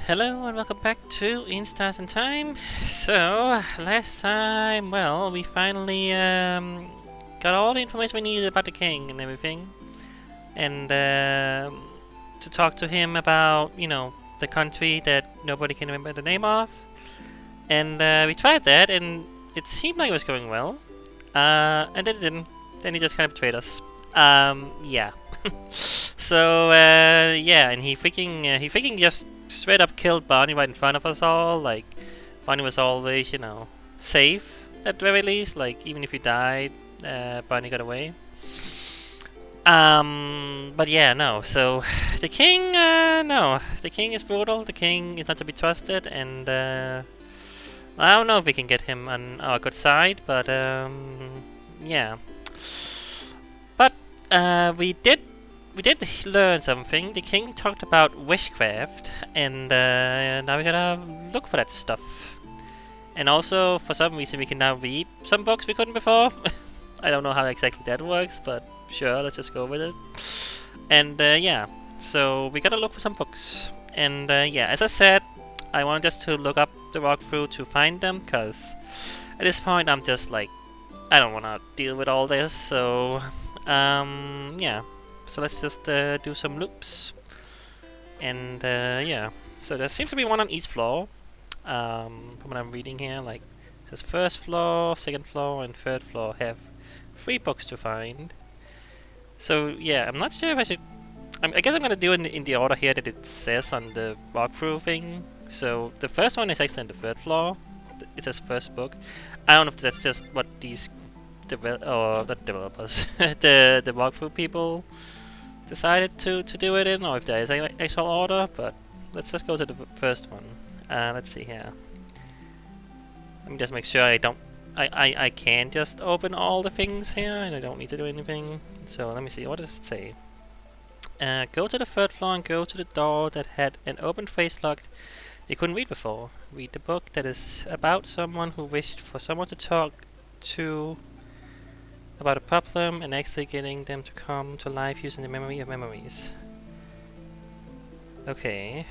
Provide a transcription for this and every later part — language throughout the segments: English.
Hello and welcome back to In Stars and Time. So, last time, well, we finally got all the information we needed about the king and everything. And to talk to him about, the country that nobody can remember the name of. And we tried that and it seemed like it was going well. And then it didn't. Then he just kind of betrayed us. Yeah. So yeah, and he freaking just straight up killed Barney right in front of us all. Like Barney was always, safe at the very least. Like even if he died, Barney got away. But yeah, no. So the king, no, the king is brutal. The king is not to be trusted, and I don't know if we can get him on our good side. But yeah. But we did learn something. The king talked about witchcraft, and now we gotta look for that stuff. And also, for some reason, we can now read some books we couldn't before. I don't know how exactly that works, but sure, let's just go with it. And yeah, so we gotta look for some books. And yeah, as I said, I want just to look up the walkthrough to find them, because at this point I'm just like, I don't want to deal with all this, so yeah. So let's just do some loops. And yeah, so there seems to be one on each floor. From what I'm reading here, like it says first floor, second floor, and third floor have 3 books to find. So yeah, I'm not sure if I should. I guess I'm gonna do it in the order here that it says on the walkthrough thing. So the first one is actually on the third floor. It says first book. I don't know if that's just what these or not developers, the walkthrough people decided to do it in, or if there is an actual order. But let's just go to the first one. Let's see here. Let me just make sure I don't. I can just open all the things here, and I don't need to do anything. So let me see. What does it say? Go to the third floor and go to the door that had an open face locked you couldn't read before. Read the book that is about someone who wished for someone to talk to about a problem and actually getting them to come to life using the memory of memories. Okay.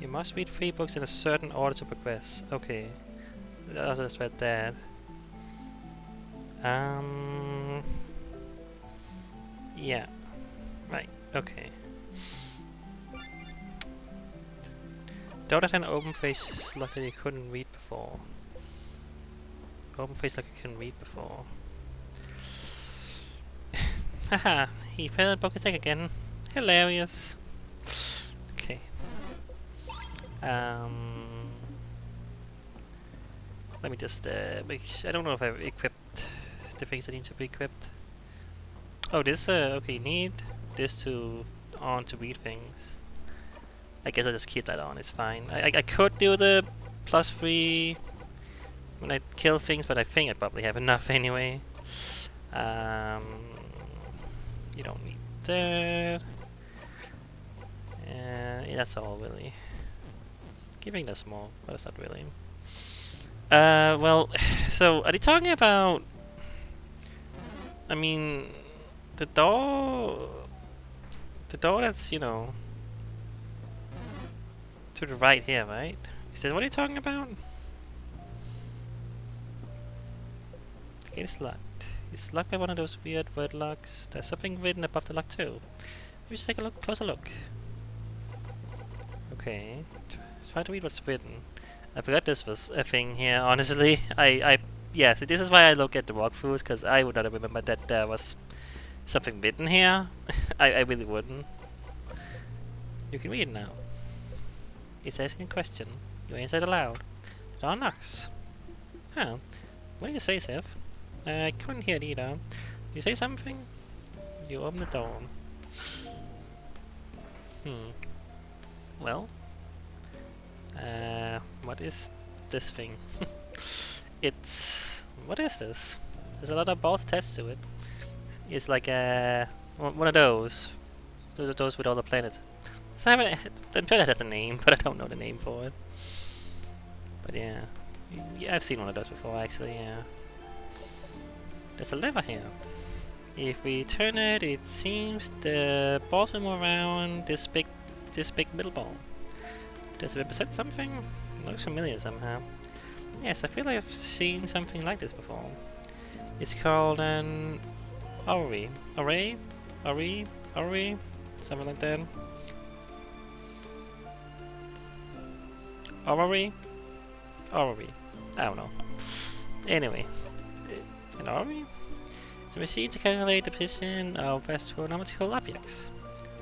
You must read 3 books in a certain order to progress. Okay. I also just read that. Yeah. Right. Okay. Don't have an open face like you couldn't read before. Open face like you couldn't read before. Haha, he failed pocket tech again. Hilarious. Okay. Let me just make I don't know if I've equipped the things that need to be equipped. Oh, this okay, need this to on to read things. I guess I'll just keep that on, it's fine. I could do the +3 when I kill things, but I think I probably have enough anyway. You don't need that. Yeah, that's all really. Giving that small, but it's not really. Well, so are they talking about? I mean, the door that's to the right here, right? Is that what you're talking about? The gate is locked. It's locked by one of those weird word locks. There's something written above the lock too. We should take a closer look. Okay. Try to read what's written. I forgot this was a thing here, honestly. Yeah, so this is why I look at the walkthroughs, because I would not have remembered that there was something written here. I really wouldn't. You can read now. It's asking a question. You answer it aloud. The door knocks. Huh. What do you say, Seth? I couldn't hear it either. You say something? You open the door. Well? What is this thing? What is this? There's a lot of balls attached to it. It's like one of those. Those are those with all the planets. So I'm sure that has a name, but I don't know the name for it. But yeah. Yeah, I've seen one of those before, actually, yeah. There's a lever here. If we turn it, it seems the balls will move around this big middle ball. Does it represent something? It looks familiar somehow. Yes, I feel like I've seen something like this before. It's called an orrery. Orrery? Something like that. Orrery? Orrery. I don't know. Anyway. An orrery? It's a machine to calculate the position of astronomical objects.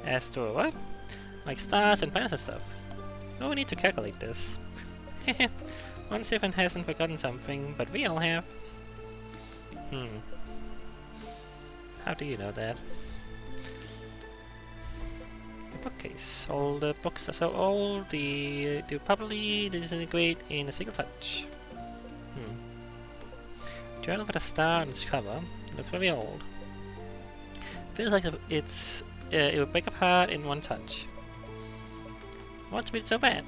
What? Like stars and planets and stuff. No need to calculate this. Heh. One Siphon hasn't forgotten something, but we all have. How do you know that? The bookcase. All the books are so old, they probably disintegrate in a single touch. Journal with a star on its cover. Looks very old. Feels like it will break apart in one touch. What's been so bad?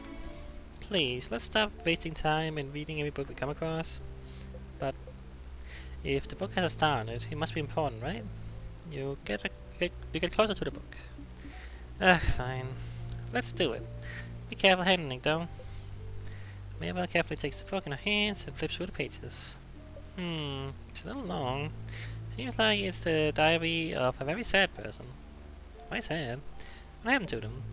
Please, let's stop wasting time and reading every book we come across. But if the book has a star on it, it must be important, right? You get closer to the book. Fine. Let's do it. Be careful handling, though. Mabel carefully takes the book in her hands and flips through the pages. It's a little long. Seems like it's the diary of a very sad person. Why sad? What happened to them?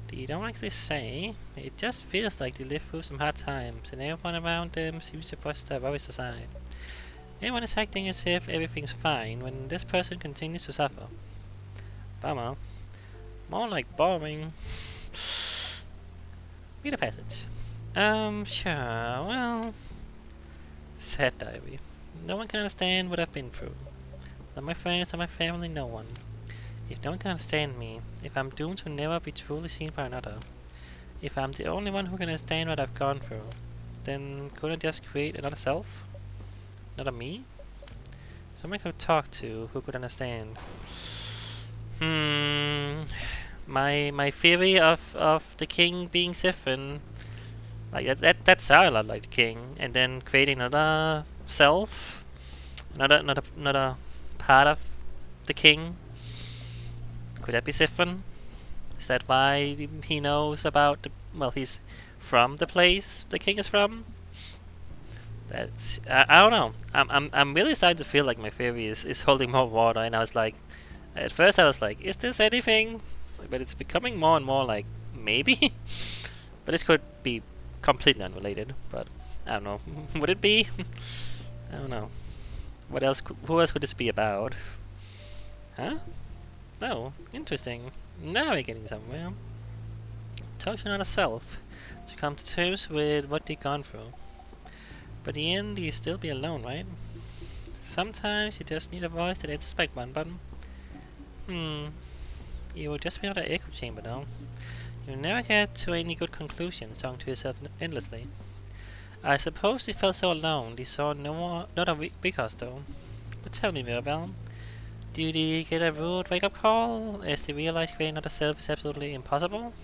They don't actually say. It just feels like they live through some hard times, and everyone around them seems to brush their worries aside. Everyone is acting as if everything's fine when this person continues to suffer. Bummer. More like boring. Read a passage. Sure, well... Sad diary. No one can understand what I've been through. Not my friends, not my family, no one. If no one can understand me, if I'm doomed to never be truly seen by another, if I'm the only one who can understand what I've gone through, then couldn't I just create another self? Another me? Someone I could talk to who could understand. My theory of the king being Siphon, like that sounded a lot like the king, and then creating another self, another part of the king. Could that be Siphon? Is that why he knows about he's from the place the king is from? That's I don't know. I'm really starting to feel like my theory is holding more water, and I was like, at first I was like, is this anything? But it's becoming more and more like maybe. But this could be completely unrelated. But I don't know. Would it be? I don't know. What else? Who else could this be about? Huh? Oh, interesting. Now we're getting somewhere. Talk to another self to come to terms with what they've gone through. But in the end, you still be alone, right? Sometimes you just need a voice that hits the spec button. You will just be another echo chamber, though. You'll never get to any good conclusions talking to yourself endlessly. I suppose they felt so alone, they saw not a because though. But tell me, Mirabelle, do they get a rude wake-up call as they realize creating another self is absolutely impossible?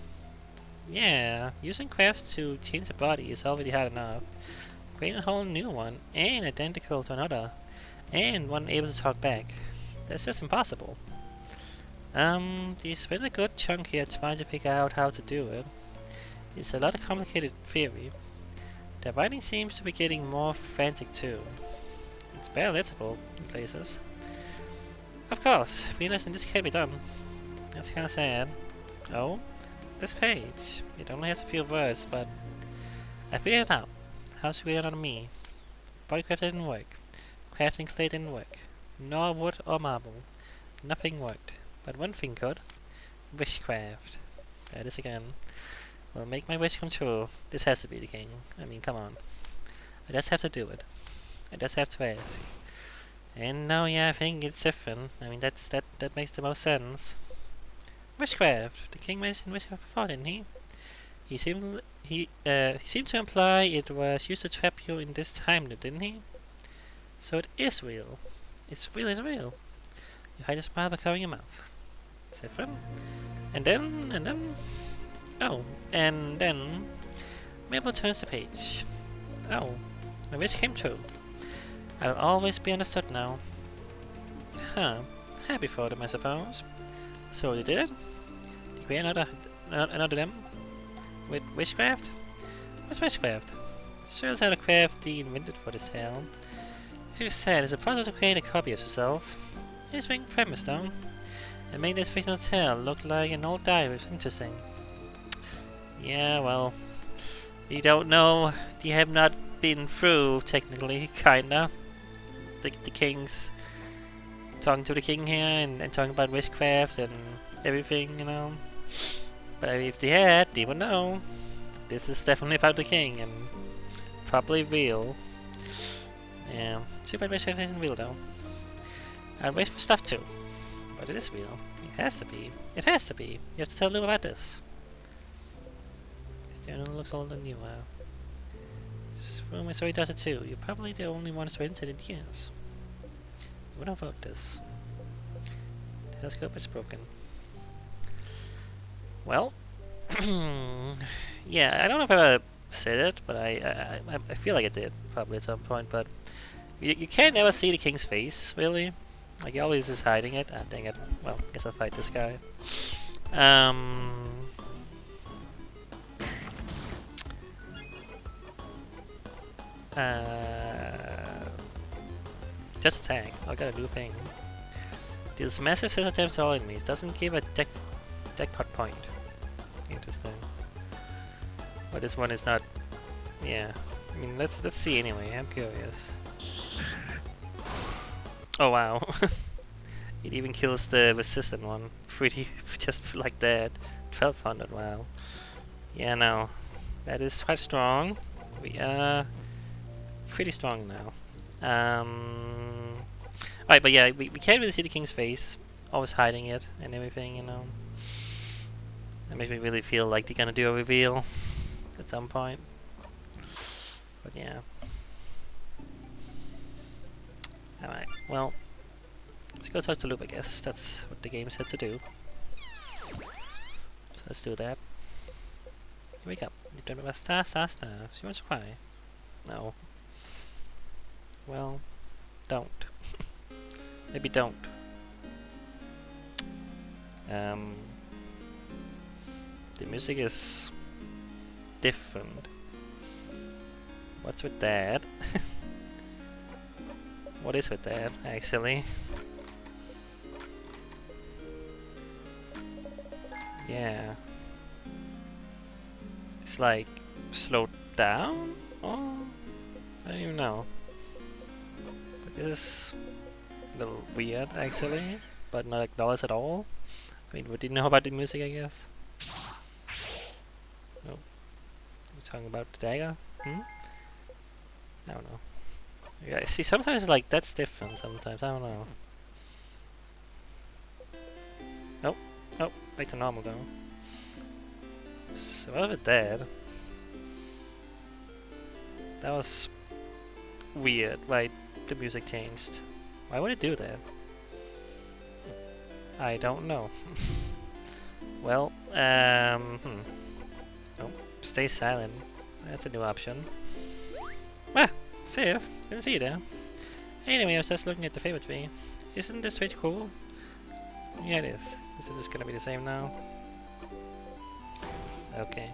Yeah, using crafts to change the body is already hard enough. Creating a whole new one, and identical to another, and one able to talk back. That's just impossible. They spent a good chunk here trying to figure out how to do it. It's a lot of complicated theory. The writing seems to be getting more frantic too. It's barely legible in places. Of course, realizing this can't be done. That's kinda sad. Oh? This page. It only has a few words, but I figured it out. How to create another me. Bodycraft didn't work. Crafting clay didn't work. Nor wood or marble. Nothing worked. But one thing could. Wishcraft. There it is again. Will make my wish come true. This has to be the king. I mean, come on. I just have to do it. I just have to ask. And no, yeah, I think it's Siphon. I mean, that makes the most sense. Wishcraft. The king mentioned wishcraft before, didn't he? He seemed to imply it was used to trap you in this time loop, didn't he? So it is real. It's real. You hide a smile by covering your mouth. Siphon? And then... Oh, and then... Mabel turns the page. Oh, my wish came true. I'll always be understood now. Huh. happy for them, I suppose. So they did? They create another them? With witchcraft? What's witchcraft? Shows how the craft they invented for this hell. As you said, it's a process to create a copy of yourself. Interesting premise, though. And make this fictional tale look like an old diary is interesting. Yeah, well, we don't know. They have not been through, technically, kinda. The king's talking to the king here and talking about witchcraft and everything, you know. But if they had, they would know. This is definitely about the king and probably real. Yeah, too bad witchcraft isn't real though. I'd wait for stuff too. But it is real. It has to be. It has to be. You have to tell Lou about this. This journal looks older than you are. Well, my story does it too. You're probably the only one who's written it in years. What about this? The telescope is broken. Well, yeah, I don't know if I ever said it, but I feel like I did probably at some point. But you can't ever see the king's face, really. Like he always is hiding it. Ah, dang it. Well, I guess I'll fight this guy. Just attack. I got a new thing. Deals massive set attempts to all enemies. Doesn't give a jackpot point. Interesting. But this one is not. Yeah. I mean, let's see anyway. I'm curious. Oh wow. It even kills the resistant one. Pretty just like that. 1200. Wow. Yeah. No. That is quite strong. We are pretty strong now. Right, but yeah, we can't really see the king's face. Always hiding it and everything, you know. That makes me really feel like they're gonna do a reveal at some point. But yeah. Alright, well, let's go talk to Loop, I guess. That's what the game said to do. So let's do that. Here we go. You don't know star. She wants to cry. No. Well, don't. Maybe don't. The music is different. What's with that? What is with that, actually? Yeah. It's like slowed down? Oh, I don't even know. But this is a little weird, actually, but not acknowledged at all. I mean, we didn't know about the music, I guess. Oh, we're talking about the dagger? Hmm? I don't know. Yeah, see, sometimes like that's different. Sometimes I don't know. Oh, back to normal though. So what with that? That was weird. Right, the music changed. Why would it do that? I don't know. Well, oh, stay silent. That's a new option. Ah, save. Didn't see you there. Anyway, I was just looking at the favorite tree. Isn't this switch cool? Yeah, it is. This is gonna be the same now. Okay.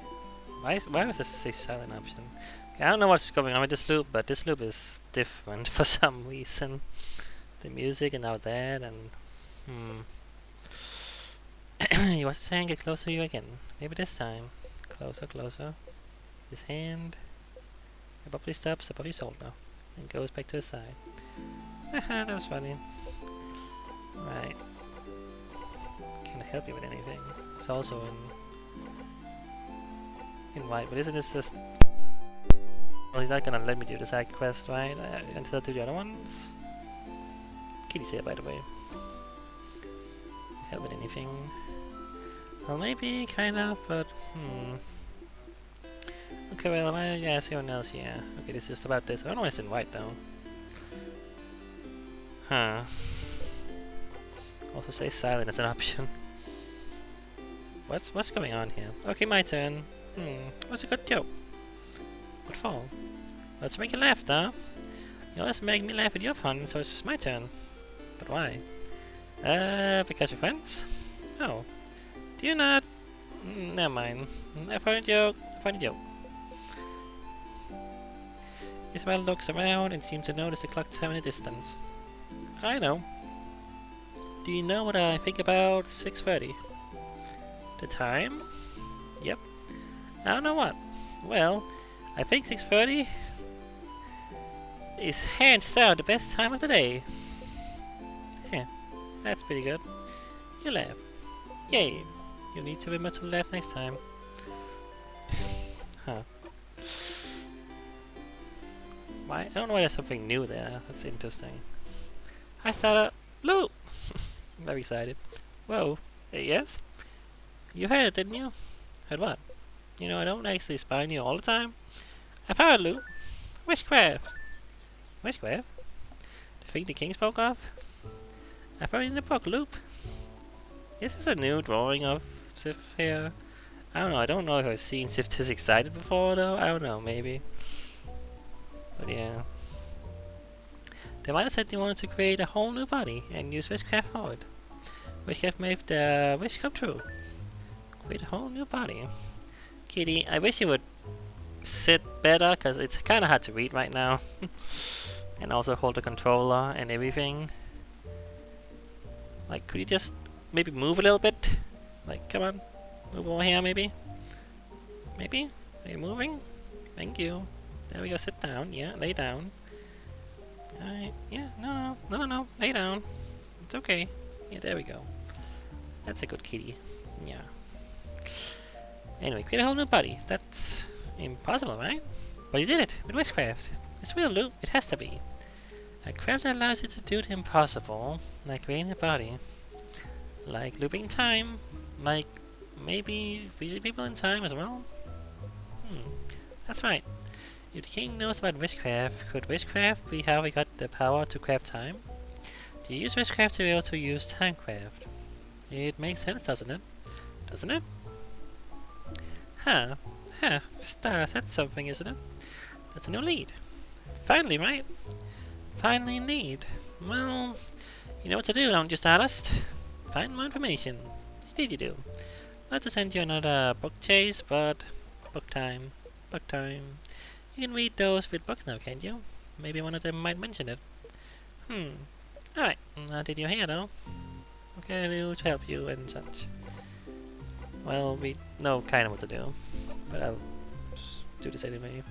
Why was this stay silent option? I don't know what's going on with this loop, but this loop is different for some reason. The music and now that and he was saying get closer to you again. Maybe this time. Closer, closer. His hand abruptly stops above your shoulder and goes back to his side. Haha, that was funny. Right. Can't help you with anything. It's also in white, but isn't this just... Well, he's not gonna let me do the side quest, right? Until I do the other ones. Kitty's here, by the way. Help with anything? Well, maybe, kind of, but okay, well, yeah, see anyone else, yeah. Okay, this is just about this. I don't know why it's in white, though. Huh. Also say silent as an option. What's going on here? Okay, my turn. What's a good joke? What for? Let's make you laugh, though. You always make me laugh at your fun, so it's just my turn. But why? Because we're friends? Oh. Do you not? Never mind. I found a joke. I found a joke. Isabel looks around and seems to notice the clock tower in the distance. I know. Do you know what I think about 6:30? The time? Yep. I don't know what. Well, I think 6:30 is hands down the best time of the day. Yeah, that's pretty good. You laugh. Yay. You need to remember to laugh next time. Huh. Why? I don't know why there's something new there. That's interesting. Hi, Starter. Lou! Very excited. Whoa. Yes? You heard it, didn't you? Heard what? You know, I don't actually spy on you all the time. I found it, Lou. Witchcraft. Witchcraft? The thing the king spoke of? I found it in the book, Loop. Is this a new drawing of Sif here? I don't know. I don't know if I've seen Sif this excited before, though. I don't know. Maybe. But yeah. They might have said they wanted to create a whole new body and use witchcraft for it. Witchcraft made the wish come true. Create a whole new body. Kitty, I wish you would sit better, because it's kind of hard to read right now. And also hold the controller and everything. Like, could you just maybe move a little bit? Like, come on. Move over here, maybe? Maybe? Are you moving? Thank you. There we go, sit down. Yeah, lay down. Alright, yeah, no. Lay down. It's okay. Yeah, there we go. That's a good kitty. Yeah. Anyway, create a whole new body. That's impossible, right? But you did it with witchcraft. It's real, Lou. It has to be. A craft that allows you to do the impossible, like creating a body. Like looping time. Like maybe freezing people in time as well. That's right. If the king knows about witchcraft, could witchcraft be how we got the power to craft time? Do you use witchcraft to be able to use timecraft? It makes sense, doesn't it? Doesn't it? Huh. Star, that's something, isn't it? That's a new lead. Finally, right? Finally indeed. Well, you know what to do, don't you, Stardust? Find more information. Indeed you do. Not to send you another book chase, but book time. Book time. You can read those with books now, can't you? Maybe one of them might mention it. Alright. Did you hear, though? What can I do to help you and such? Well, we know kind of what to do. But I'll do this anyway.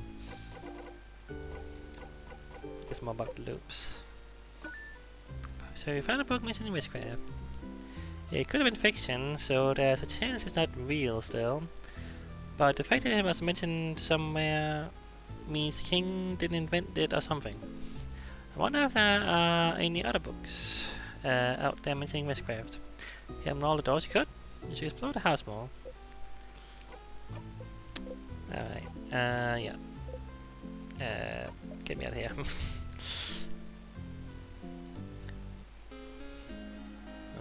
Guess more about the loops. So you found a book mentioning witchcraft. It could have been fiction, so there's a chance it's not real still. But the fact that it was mentioned somewhere means the king didn't invent it or something. I wonder if there are any other books out there mentioning witchcraft. You open all the doors you could. You should explore the house more. Alright, yeah. Get me out of here.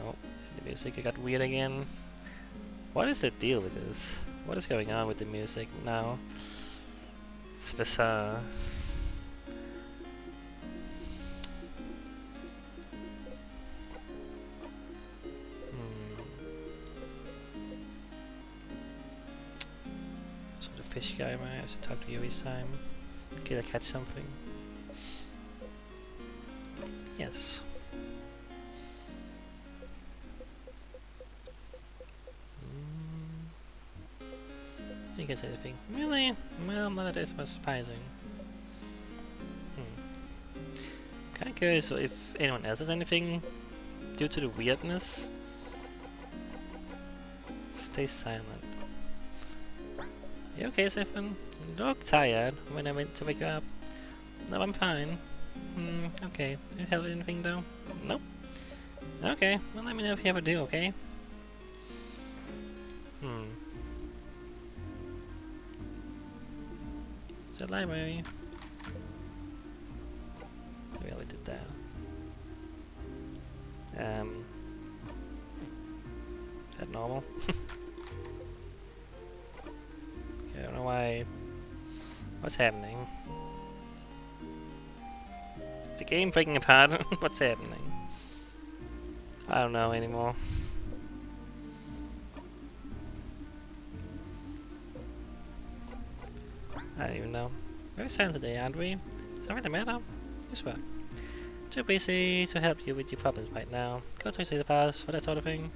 Oh, the music got weird again. What is the deal with this? What is going on with the music now? It's bizarre. So the fish guy might have to talk to you each time. Can I catch something? Yes. You can say anything. Really? Well, none of this was surprising. Kinda curious if anyone else has anything due to the weirdness. Stay silent. You okay, Stefan? You look tired when I went to wake you up. No, I'm fine. Okay. Can you help with anything though? Nope. Okay, well let me know if you ever do, okay? The library. We already did that. Is that normal? Okay, I don't know why. What's happening? Is the game breaking apart? What's happening? I don't know anymore. I don't even know. Very silent today, aren't we? Something the matter? Yes, what? Too busy to help you with your problems right now. Go talk to the boss for that sort of thing.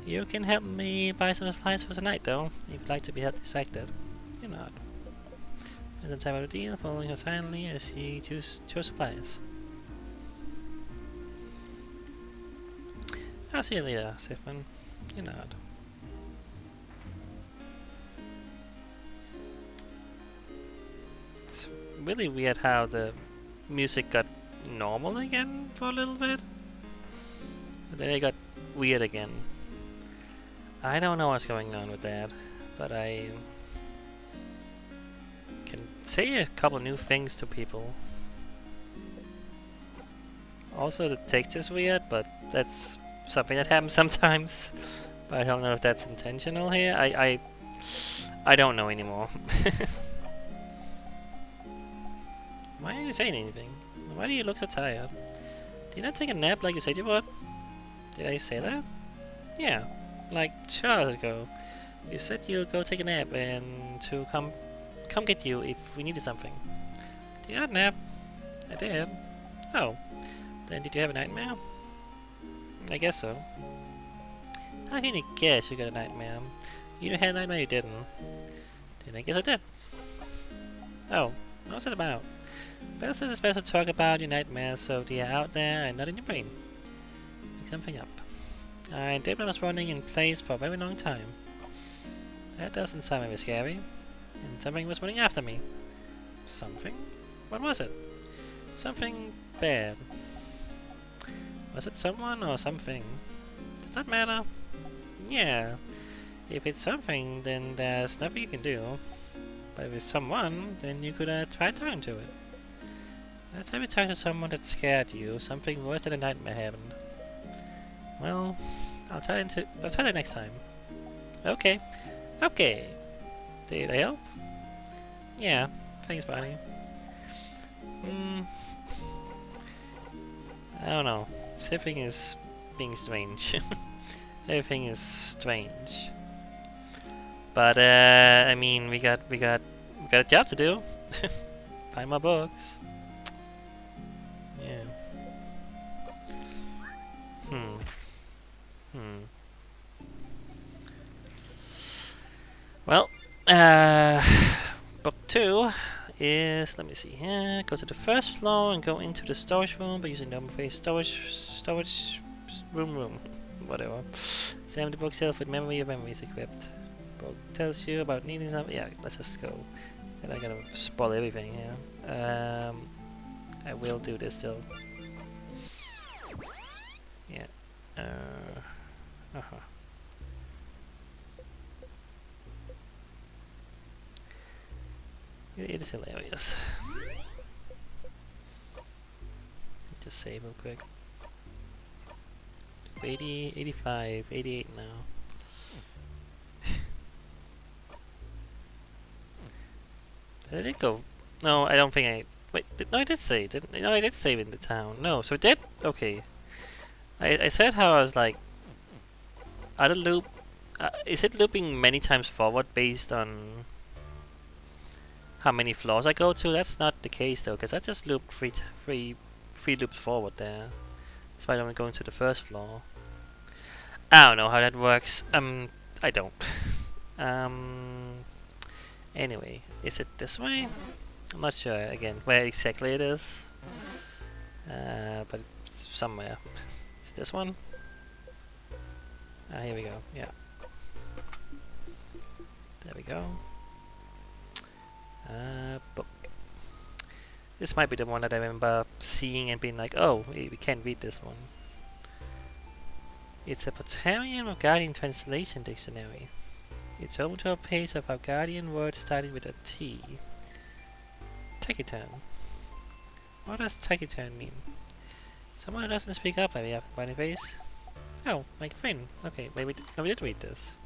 You can help me buy some supplies for tonight, though, if you'd like to be helped distracted. You're not. Spend some time out of the deal, following her silently as she chose supplies. I'll see you later, Siphon. You're not. It's really weird how the music got normal again for a little bit. But then it got weird again. I don't know what's going on with that, but I can say a couple new things to people. Also, the text is weird, but that's something that happens sometimes. But I don't know if that's intentional here. I don't know anymore. Why are you saying anything? Why do you look so tired? Did you not take a nap like you said you would? Did I say that? Yeah, like 2 hours ago. You said you'd go take a nap and to come get you if we needed something. Did you not nap? I did. Oh, then did you have a nightmare? I guess so. How can you guess you got a nightmare? You had a nightmare, you didn't. Then I guess I did. Oh, what's it about? Best is best to talk about your nightmares so they are out there and not in your brain. Make something up. I did what I was running in place for a very long time. That doesn't sound very scary. And something was running after me. Something? What was it? Something bad. Was it someone or something? Does that matter? Yeah. If it's something, then there's nothing you can do. But if it's someone, then you could try talking to it. Last time you talked to someone that scared you, something worse than a nightmare happened. Well, I'll try that next time. Okay. Okay. Did I help? Yeah. Thanks, buddy. I don't know. Everything is being strange. Everything is strange. But I mean, we got a job to do. Find more books. Yeah. Well, book 2 is, let me see here, go to the first floor and go into the storage room by using the open face storage room, whatever. Examine the bookshelf with memories equipped. Book tells you about needing something. Yeah, let's just go. And I gotta spoil everything here. I will do this still. Yeah. It is hilarious. Just save real quick. 80, 85, 88 now. Did it go? No, I don't think I... Wait, no, I did save. No, I did save in the town. No, so it did? Okay. I said how I was like... Out of loop... is it looping many times forward based on... how many floors I go to? That's not the case though, because I just looped three loops forward there. That's why I'm only going to the first floor. I don't know how that works. I don't. Anyway, is it this way? I'm not sure again where exactly it is. But it's somewhere. Is it this one? Here we go. Yeah. There we go. Book. This might be the one that I remember seeing and being like, oh, we can't read this one. It's a Potarian Bulgarian translation dictionary. It's open to a page of Bulgarian words starting with a T. Taciturn. What does taciturn mean? Someone who doesn't speak up, maybe after funny face. Oh, my friend. Okay, maybe we did read this.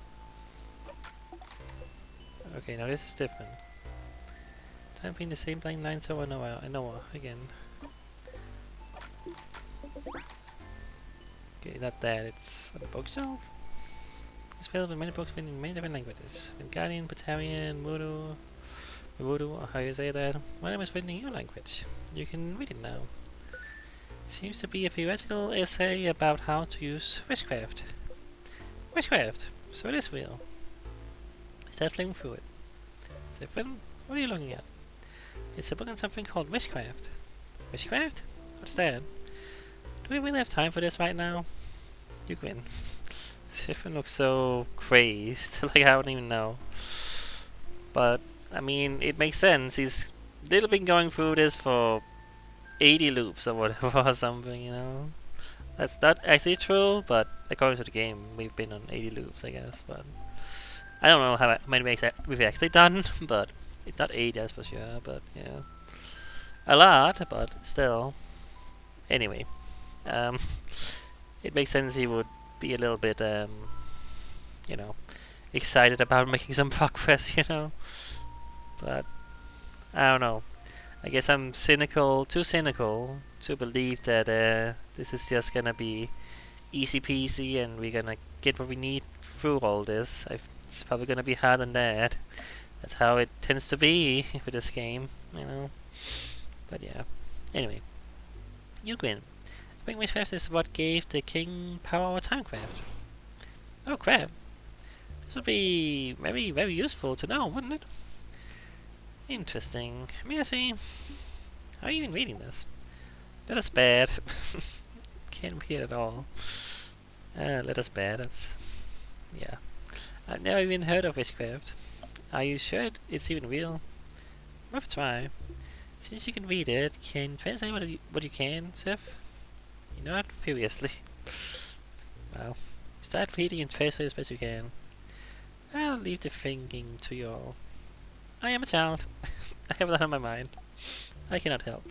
Okay, now this is different. Typing the same blank lines over and over again. Okay, not that. It's on the bookshelf. It's filled with many books written in many different languages. Guardian, Batarian, Voodoo, or how you say that. One of them is written in your language. You can read it now. It seems to be a theoretical essay about how to use witchcraft. Witchcraft! So it is real. Start flipping through it. Say, Finn, what are you looking at? It's a book on something called witchcraft. Witchcraft? What's that? Do we really have time for this right now? You grin. Siffin looks so crazed, like I don't even know. But, I mean, it makes sense. He's little been going through this for 80 loops or whatever or something, you know? That's not actually true, but according to the game, we've been on 80 loops, I guess. But I don't know how many we've actually done, but it's not 80, that's for sure. But yeah, a lot, but still. Anyway, it makes sense he would be a little bit, you know, excited about making some progress, you know. But I don't know. I guess I'm too cynical to believe that this is just gonna be easy peasy and we're gonna get what we need through all this. It's probably gonna be harder than that. That's how it tends to be with this game, you know. But yeah. Anyway, you grin. I think witchcraft is what gave the king power over timecraft. Oh crap! This would be very, very useful to know, wouldn't it? Interesting. May I see? How are you even reading this? That is bad. Can't read it at all. Let us bad. That's yeah. I've never even heard of witchcraft. Are you sure it's even real? Worth a try. Since you can read it, can you translate what you can, Sif? You know it furiously. Well, start reading and translate as best you can. I'll leave the thinking to you all. I am a child. I have that on my mind. I cannot help.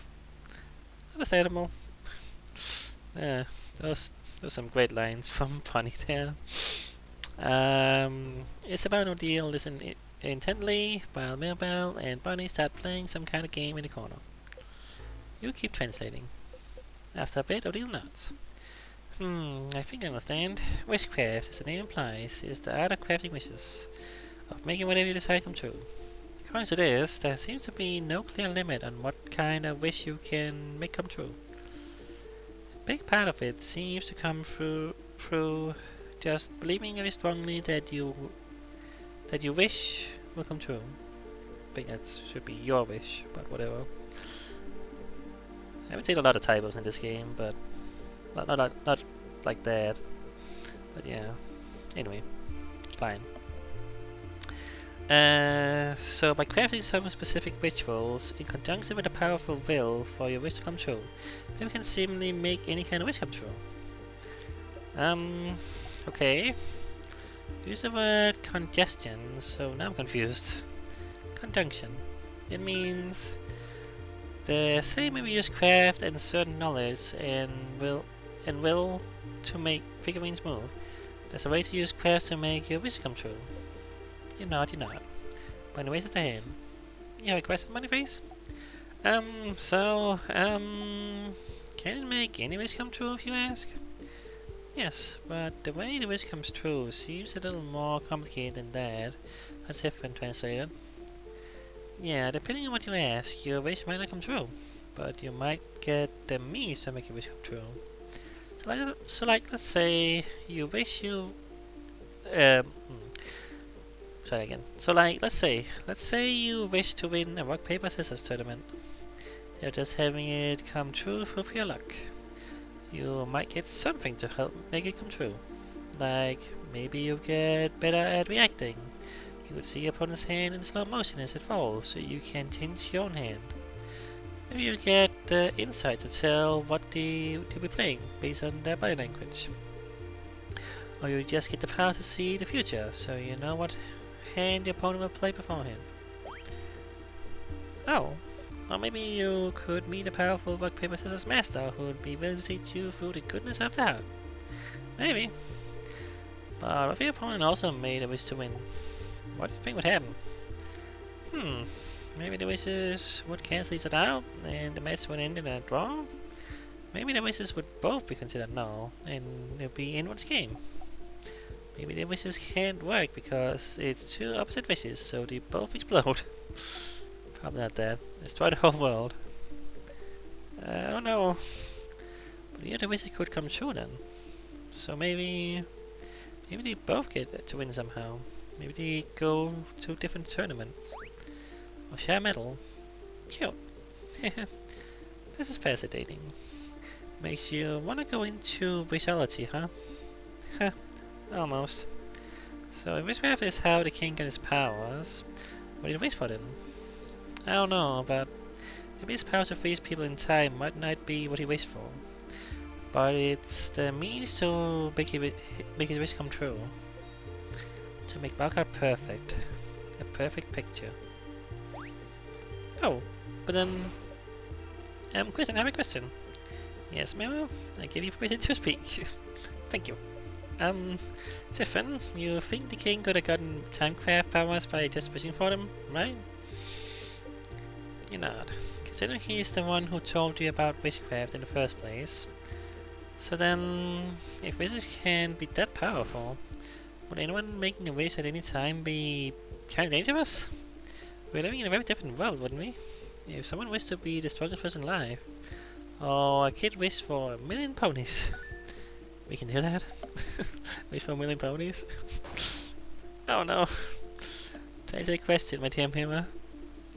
Understandable. Those some great lines from Ponytail. It's about no deal. Listen intently while Mirabelle and Bonnie start playing some kind of game in the corner. You keep translating. After a bit, Odile nods. I think I understand. Witchcraft, as the name implies, is the art of crafting wishes, of making whatever you decide come true. According to this, there seems to be no clear limit on what kind of wish you can make come true. A big part of it seems to come through just believing very strongly that you wish will come true. I think that should be your wish, but whatever. I haven't seen a lot of typos in this game, but not like that. But yeah. Anyway, it's fine. So by crafting some specific rituals in conjunction with a powerful will for your wish to come true, people can seemingly make any kind of wish come true. Okay. Use the word congestion, so now I'm confused. Conjunction. It means the same way we use craft and certain knowledge and will to make figurines move. There's a way to use craft to make your wish come true. You're not. Bunny raises the hand. You have a question, Bunnyface? Can it make any wish come true if you ask? Yes, but the way the wish comes true seems a little more complicated than that. That's different translated. Yeah, depending on what you ask, your wish might not come true, but you might get the means to make your wish come true. So like, let's say you wish you try again. So like, let's say you wish to win a rock paper scissors tournament. You're just having it come true through pure luck. You might get something to help make it come true. Like maybe you get better at reacting. You would see your opponent's hand in slow motion as it falls, so you can change your own hand. Maybe you get the insight to tell what they'll be playing based on their body language. Or you just get the power to see the future, so you know what hand your opponent will play beforehand. Oh, or maybe you could meet a powerful rock paper scissors master who would be willing to teach you through the goodness of the heart. Maybe. But if your opponent also made a wish to win, what do you think would happen? Maybe the wishes would cancel each other out and the match would end in a draw? Maybe the wishes would both be considered null, and it'd be anyone's game. Maybe the wishes can't work because it's two opposite wishes, so they both explode. Probably not that. Destroy the whole world. Oh no. But the other wishes could come true then. So maybe they both get to win somehow. Maybe they go to different tournaments. Or share a medal. Cute. This is fascinating. Makes you wanna go into wishology, huh? Huh. Almost. So if witchcraft is how the king got his powers, what did he wish for then? I don't know, but maybe his power to freeze people in time might not be what he wished for. But it's the means to make his wish come true. To make Balkar perfect. A perfect picture. Oh, but then... Question, I have a question. Yes, ma'am, I give you permission to speak. Thank you. Stefan, you think the king could have gotten timecraft powers by just wishing for them, right? You're not. Considering he's the one who told you about witchcraft in the first place. So then, if wishes can be that powerful, would anyone making a wish at any time be kind of dangerous? We're living in a very different world, wouldn't we? If someone wished to be the strongest person alive, or a kid wished for 1,000,000 ponies, we can do that. Wish for 1,000,000 ponies? Oh no. To answer your question, my dear Mima,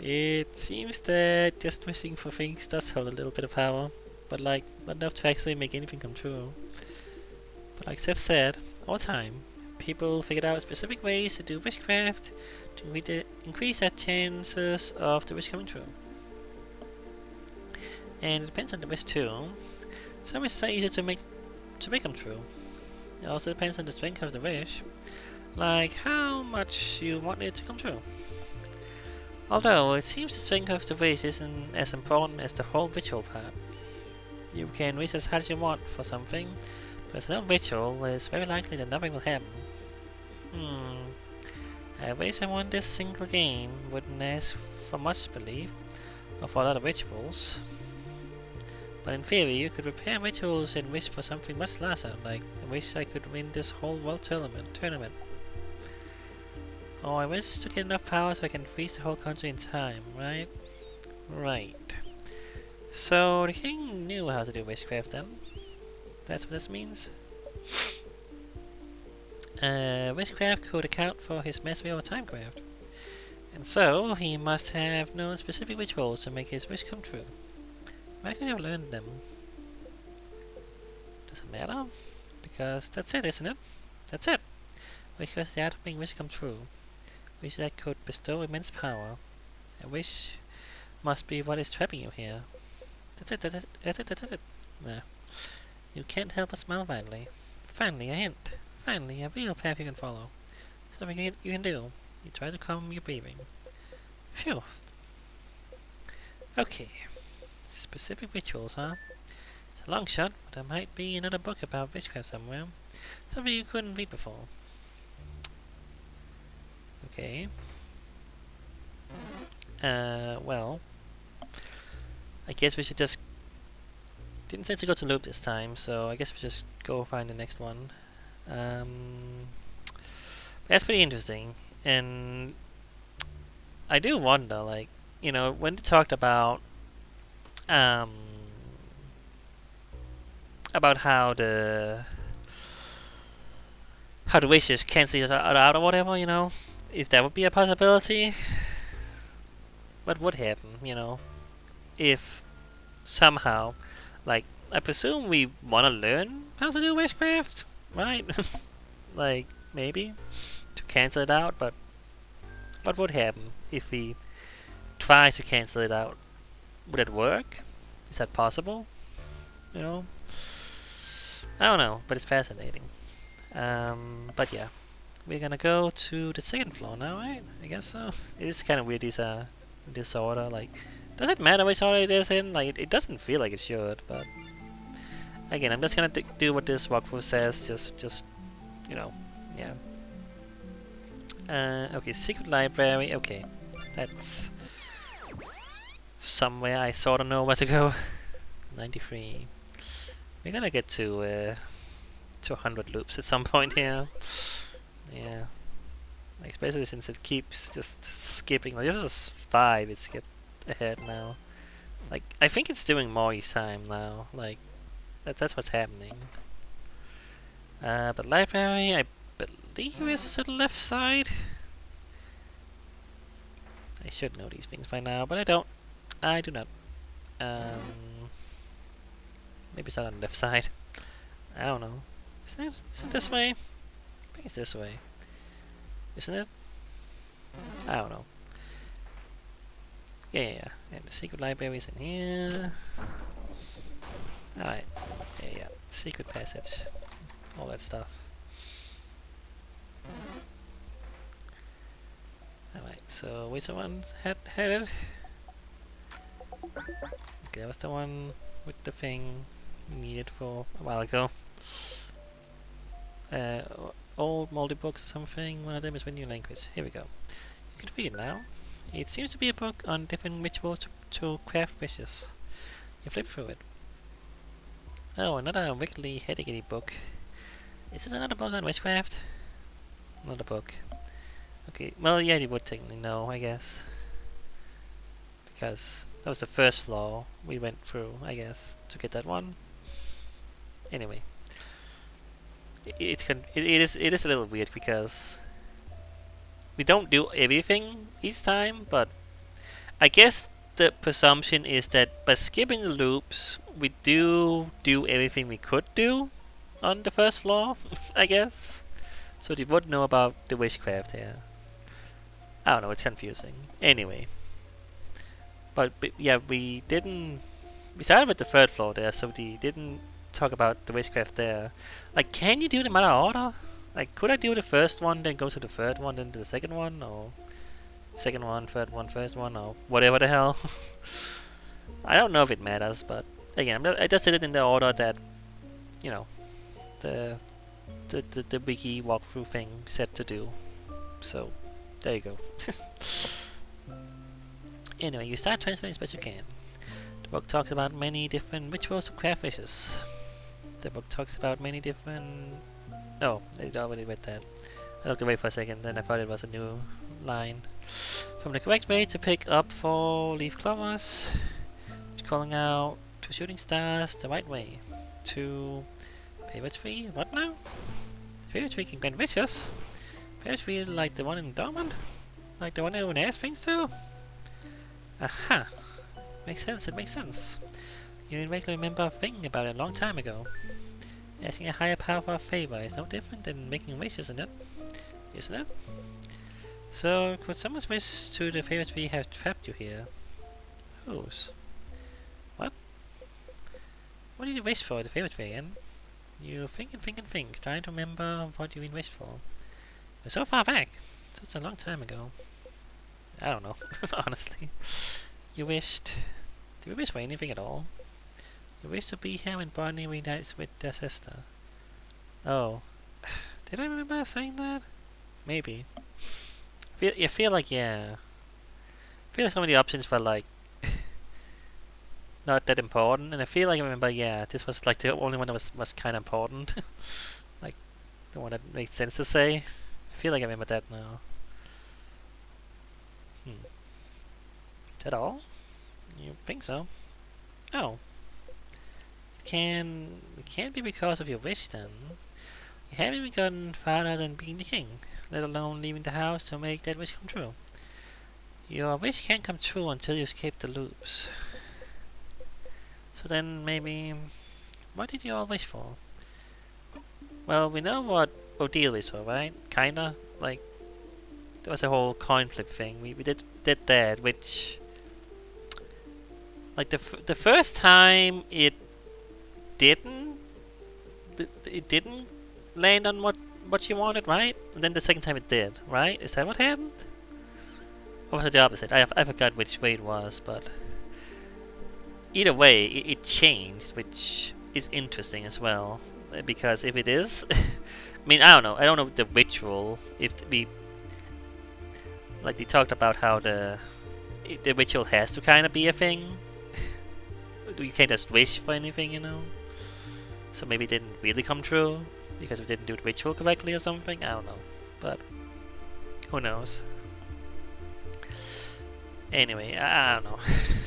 it seems that just wishing for things does hold a little bit of power, but like, not enough to actually make anything come true. But like Seth said, all the time, people figured out specific ways to do witchcraft to increase their chances of the wish coming true. And it depends on the wish too. Some wishes are easier to make come true. It also depends on the strength of the wish, like how much you want it to come true. Although it seems the strength of the wish isn't as important as the whole ritual part. You can wish as hard as you want for something, but if no ritual, it's very likely that nothing will happen. I wish I won this single game wouldn't ask for much belief, or for a lot of rituals. But in theory, you could repair rituals and wish for something much larger, like I wish I could win this whole world tournament. Or I wish to get enough power so I can freeze the whole country in time, right? Right. So the king knew how to do witchcraft then. That's what this means? Witchcraft could account for his mastery over timecraft. And so, he must have known specific rituals to make his wish come true. Why could he have learned them? Doesn't matter, because that's it, isn't it? That's it! Wish was the art of making wish come true. Wish that could bestow immense power. A wish must be what is trapping you here. That's it. Nah. You can't help but smile widely. Finally, a hint. Finally, a real path you can follow. Something you can do. You try to calm your breathing. Phew. Okay. Specific rituals, huh? It's a long shot, but there might be another book about witchcraft somewhere. Something you couldn't read before. Okay. Well, I guess we should just... Didn't say to go to loop this time, so I guess we just go find the next one. That's pretty interesting, and I do wonder, like, you know, when they talked about how the wishes cancel each other out or whatever, you know, if that would be a possibility. What would happen, you know, if somehow, like, I presume we want to learn how to do witchcraft, right? Like, maybe to cancel it out, but what would happen if we try to cancel it out? Would it work? Is that possible? You know, I don't know, but it's fascinating. But yeah, we're gonna go to the second floor now, right? I guess so. It is kind of weird, this order. Like, does it matter which order it is in? Like, it doesn't feel like it should, but again, I'm just gonna do what this walkthrough says. Just you know, yeah. Okay, secret library. Okay, that's somewhere I sort of know where to go. 93. We're gonna get to 100 loops at some point here. Yeah. Like, especially since it keeps just skipping. Like, this was 5, it skipped ahead now. Like, I think it's doing more each time now. Like, that's what's happening. But library, I believe is to the left side. I should know these things by now, but I don't. I do not. Maybe it's not on the left side. I don't know. Isn't it this way? I think it's this way. Isn't it? I don't know. Yeah. And the secret library is in here. Alright. Yeah. Secret passage. All that stuff. Alright, so which one headed? Okay, that was the one with the thing we needed for a while ago. Old moldy books or something. One of them is with new language. Here we go. You can read it now. It seems to be a book on different rituals to craft wishes. You flip through it. Oh, another wiggly headache book. Is this another book on witchcraft? Another book. Okay, well, yeah, you would technically know, I guess. Because that was the first floor we went through, I guess, to get that one. Anyway. It is a little weird because we don't do everything each time, but I guess the presumption is that by skipping the loops, we do everything we could do on the first floor, I guess. So they would know about the witchcraft here. I don't know, it's confusing. Anyway. But yeah, we started with the third floor there, so we didn't talk about the witchcraft there. Like, can you do them out of order? Like, could I do the first one, then go to the third one, then to the second one, or second one, third one, first one, or whatever the hell? I don't know if it matters, but again, I just did it in the order that, you know, the wiki walkthrough thing said to do. So, there you go. Anyway, you start translating as best you can. The book talks about many different rituals to craft wishes. The book talks about many different... Oh, I already read that. I looked away for a second, then I thought it was a new line. From the correct way to pick up 4 leaf clovers, to calling out 2 shooting stars the right way. To favorite tree, what now? Favorite tree can grant wishes. Favorite tree like the one in Dormant? Like the one everyone asks things to? Aha! Makes sense, it makes sense. You vaguely remember a thing about it a long time ago. Asking a higher power for a favor is no different than making wishes, isn't it? Isn't it? So, could someone's wish to the favorite tree have trapped you here? Whose? What? What did you wish for, the favorite tree again? You think and think and think, trying to remember what you wished for. You're so far back. Such a long time ago. I don't know, honestly. You wished... Did we wish for anything at all? You wished to be here when Barney reunites with their sister. Oh. Did I remember saying that? Maybe. I feel like, yeah. I feel like some of the options were like... not that important, and I feel like I remember, yeah, this was like the only one that was kind of important. Like, the one that made sense to say. I feel like I remember that now. Is that all? You think so? Oh. It can't be because of your wish then. You haven't even gotten farther than being the king, let alone leaving the house to make that wish come true. Your wish can't come true until you escape the loops. So then maybe... What did you all wish for? Well, we know what Odile wished for, right? Kinda. Like, there was a whole coin flip thing. We did that, which... Like, the first time it didn't land on what she wanted, right? And then the second time it did, right? Is that what happened? Or was it the opposite? I forgot which way it was, but either way, it changed, which is interesting as well. Because if it is, I mean, I don't know. I don't know the ritual. If we like, they talked about how the ritual has to kind of be a thing. You can't just wish for anything, you know. So maybe it didn't really come true because we didn't do the ritual correctly or something. I don't know, but who knows. Anyway, I don't know.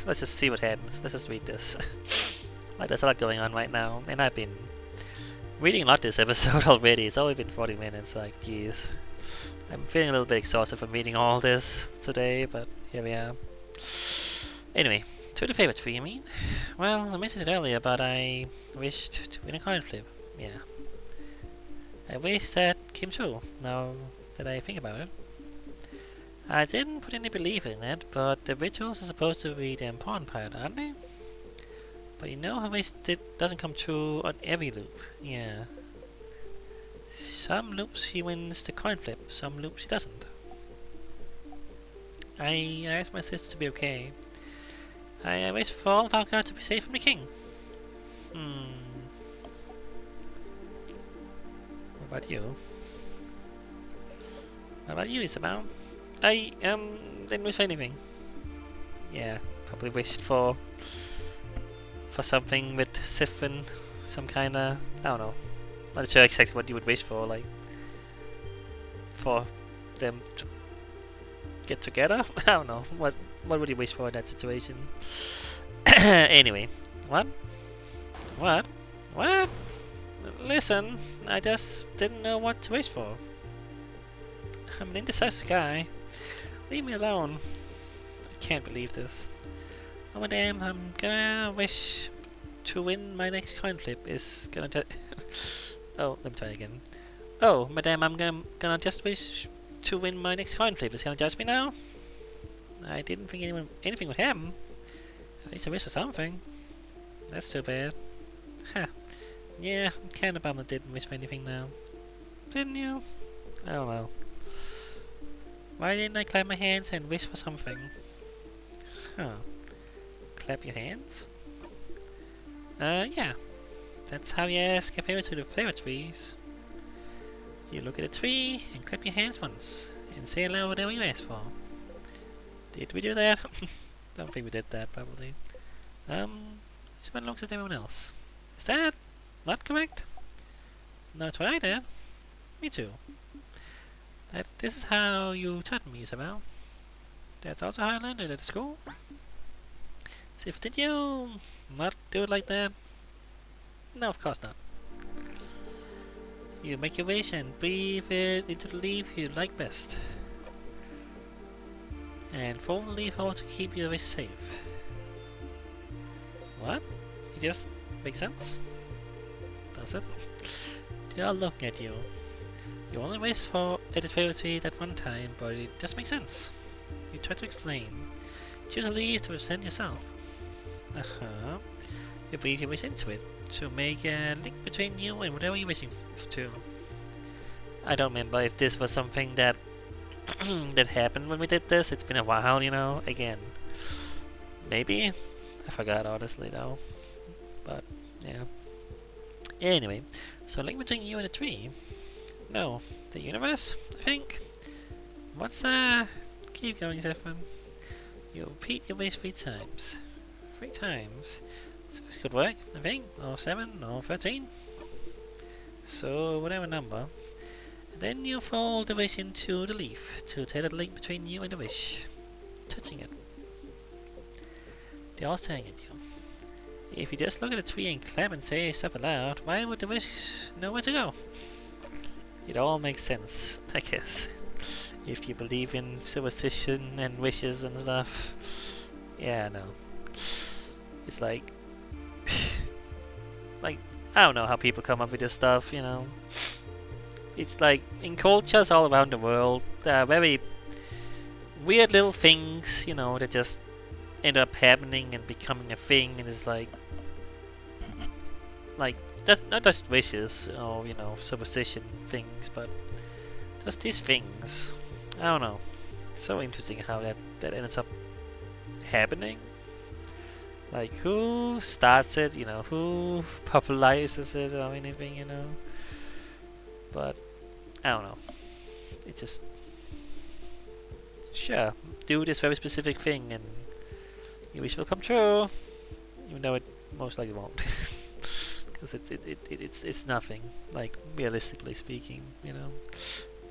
Let's just see what happens. Let's just read this. Like, there's a lot going on right now, and I've been reading a lot this episode already. It's only been 40 minutes. Like, jeez. I'm feeling a little bit exhausted from reading all this today, but here we are. Anyway, to the favorite tree, I mean. Well, I mentioned it earlier, but I wished to win a coin flip. Yeah. I wish that came true, now that I think about it. I didn't put any belief in it, but the rituals are supposed to be the important part, aren't they? But you know how it doesn't come true on every loop. Yeah. Some loops he wins the coin flip, some loops he doesn't. I asked my sister to be okay. I wish for all of our cards to be safe from the king. What about you? What about you, Isabel? I didn't wish for anything. Yeah, probably wished for something with Siphon, some kinda, I don't know. Not sure exactly what you would wish for, like for them to get together. I don't know. What would you wish for in that situation? Anyway, what? Listen, I just didn't know what to wish for. I'm an indecisive guy. Leave me alone. I can't believe this. Oh madam, I'm gonna wish to win my next coin flip is gonna oh, let me try it again. Oh, madam, I'm gonna just wish to win my next coin flip. Is gonna judge me now? I didn't think anything would happen. At least I wish for something. That's too bad. Huh. Yeah, I'm kinda bummed I didn't wish for anything now. Didn't you? I don't know. Why didn't I clap my hands and wish for something? Huh. Clap your hands? Yeah. That's how you ask a favor to the flavor trees. You look at a tree and clap your hands once and say aloud whatever you ask for. Did we do that? Don't think we did that, probably. Someone looks at everyone else. Is that not correct? No, it's what I did. Me too. This is how you taught me, Isabel. That's also how I learned it at school. So did you not do it like that? No, of course not. You make your wish and breathe it into the leaf you like best. And fold the leaf over to keep your wish safe. What? It just makes sense? Does it? They are looking at you. You only wish for a favorite tree that one time, but it just makes sense. You try to explain. Choose a leaf to represent yourself. You breathe your wish into it to make a link between you and whatever you're wishing to. I don't remember if this was something that that happened when we did this. It's been a while, you know. Again, maybe I forgot honestly though. But yeah. Anyway, so link between you and a tree. No, the universe, I think. What's keep going, Zephyr. You repeat your wish 3 times. 3 times. So this could work, I think. Or 7, or 13. So whatever number. And then you fold the wish into the leaf to tell the link between you and the wish. Touching it. They're all staring at you. If you just look at a tree and clap and say stuff aloud, why would the wish know where to go? It all makes sense, I guess. If you believe in superstition and wishes and stuff. Yeah, no. It's like... like, I don't know how people come up with this stuff, you know. It's like, in cultures all around the world, there are very weird little things, you know, that just end up happening and becoming a thing, and it's like... that's not just wishes or, you know, superstition things, but just these things. I don't know. It's so interesting how that ends up happening. Like, who starts it, you know, who popularizes it or anything, you know. But, I don't know. It just... Sure, do this very specific thing and your wish will come true. Even though it most likely won't. because it's nothing. Like realistically speaking, you know.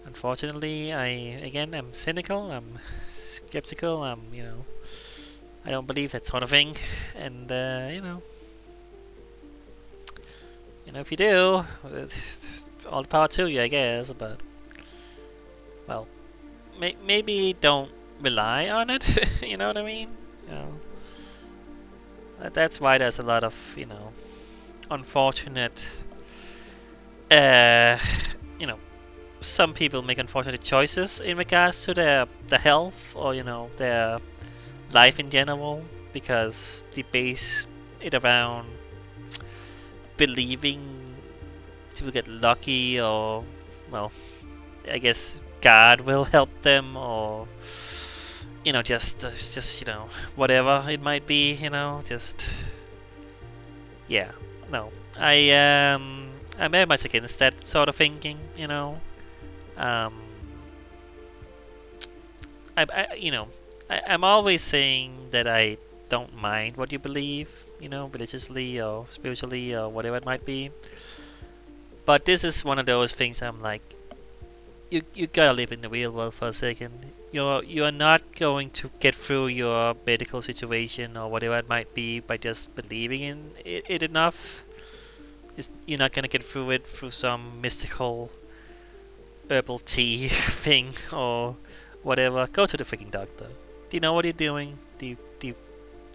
Unfortunately, I'm cynical. I'm skeptical. I don't believe that sort of thing, and if you do, all the power to you, I guess. But well, maybe don't rely on it. You know what I mean? You know, that's why there's a lot of unfortunate. Uh, you know, some people make unfortunate choices in regards to their health or their life in general because they base it around believing to get lucky or well, I guess God will help them or just whatever it might be, just yeah. No, I'm very much against that sort of thinking, Um, I'm always saying that I don't mind what you believe, religiously or spiritually or whatever it might be. But this is one of those things I'm like, you gotta live in the real world for a second. You're not going to get through your medical situation or whatever it might be by just believing in it enough. You're not gonna get through it through some mystical herbal tea thing or whatever. Go to the freaking doctor. Do you know what you're doing? They've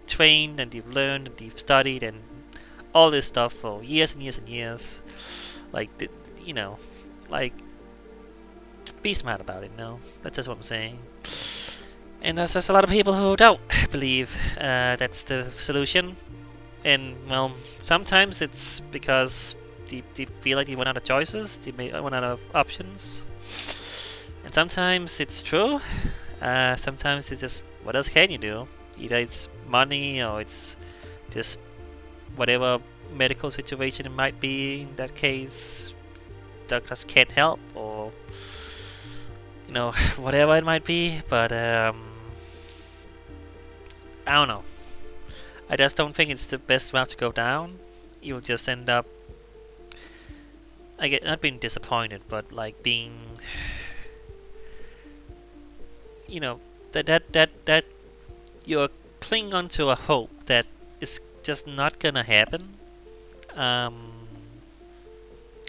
trained and they've learned and they've studied and all this stuff for years and years and years. Like, like, be smart about it, That's just what I'm saying. And there's just a lot of people who don't believe that's the solution. And, well, sometimes it's because they feel like they run out of choices, they may run out of options. And sometimes it's true. Sometimes it's just, what else can you do? Either it's money or it's just whatever medical situation it might be. In that case, doctors can't help or whatever it might be. But I don't know. I just don't think it's the best route to go down. You'll just end up, I get not being disappointed, but like being, that you're clinging onto a hope that is just not gonna happen. And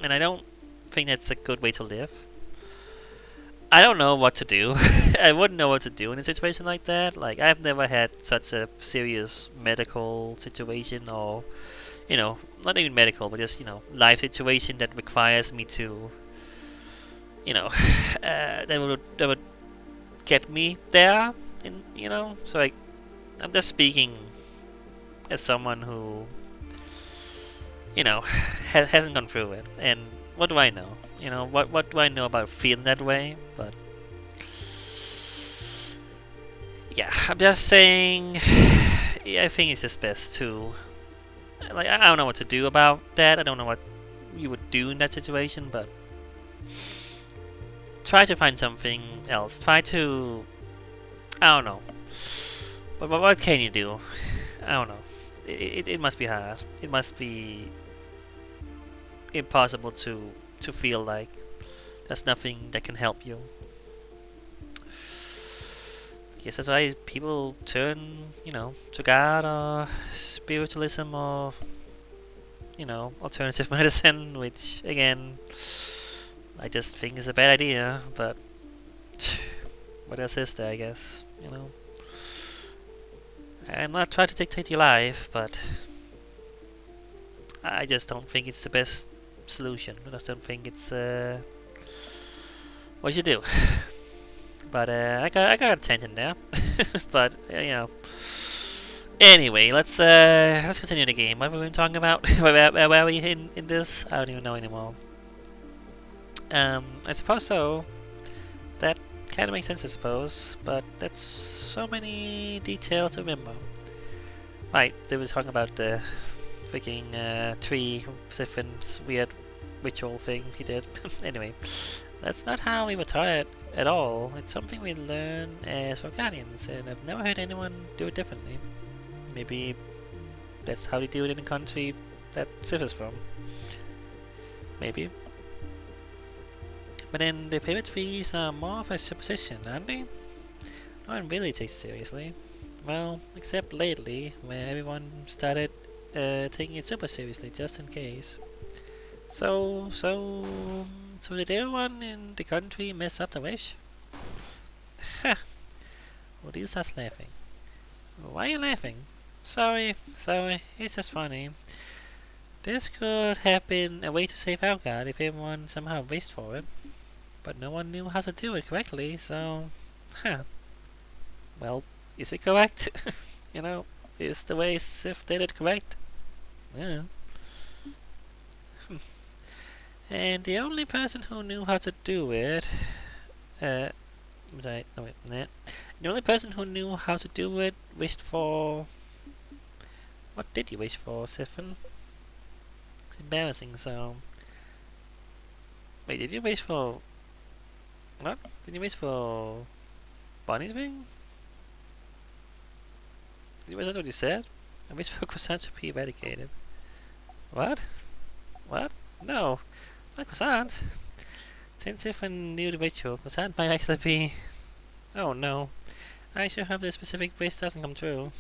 I don't think that's a good way to live. I don't know what to do. I wouldn't know what to do in a situation like that. Like, I've never had such a serious medical situation or, not even medical, but just, life situation that requires me to, that would get me there. And, so I'm just speaking as someone who, hasn't gone through it. And what do I know? What do I know about feeling that way? But yeah, I'm just saying. I think it's just best to, like, I don't know what to do about that. I don't know what you would do in that situation, but try to find something else. Try to, I don't know. But what can you do? I don't know. It must be hard. It must be impossible to feel like there's nothing that can help you. I guess that's why people turn, to God or spiritualism or, alternative medicine, which again, I just think is a bad idea. But what else is there? I guess, I'm not trying to dictate your life, but I just don't think it's the best solution. I just don't think it's what you do. But I got a tangent there. But anyway, let's continue the game. What were we talking about? where are we in this? I don't even know anymore. I suppose so. That kind of makes sense, I suppose. But that's so many details to remember. Right, they were talking about the freaking tree different weird ritual thing he did. Anyway, that's not how we were taught it at all. It's something we learn as Guardians, and I've never heard anyone do it differently. Maybe that's how they do it in a country that Sif is from. Maybe. But then the favorite trees are more of a supposition, aren't they? No one really takes it seriously. Well, except lately, where everyone started taking it super seriously, just in case. So did everyone in the country mess up the wish? Ha! Odile starts laughing. Why are you laughing? Sorry, it's just funny. This could have been a way to save our god if everyone somehow wished for it. But no one knew how to do it correctly, so... Huh. Well, is it correct? You know, is the way Sif did it correct? Yeah. And the only person who knew how to do it... no wait, nah. The only person who knew how to do it wished for... What did you wish for, Siphon? It's embarrassing, so... Wait, did you wish for... What? Did you wish for... Bonnie's wing? Was that what you said? I wish for croissant to be eradicated. What? What? No. Not croissant. Since Siphon knew the ritual, croissant might actually be... Oh no. I sure hope the specific wish doesn't come true.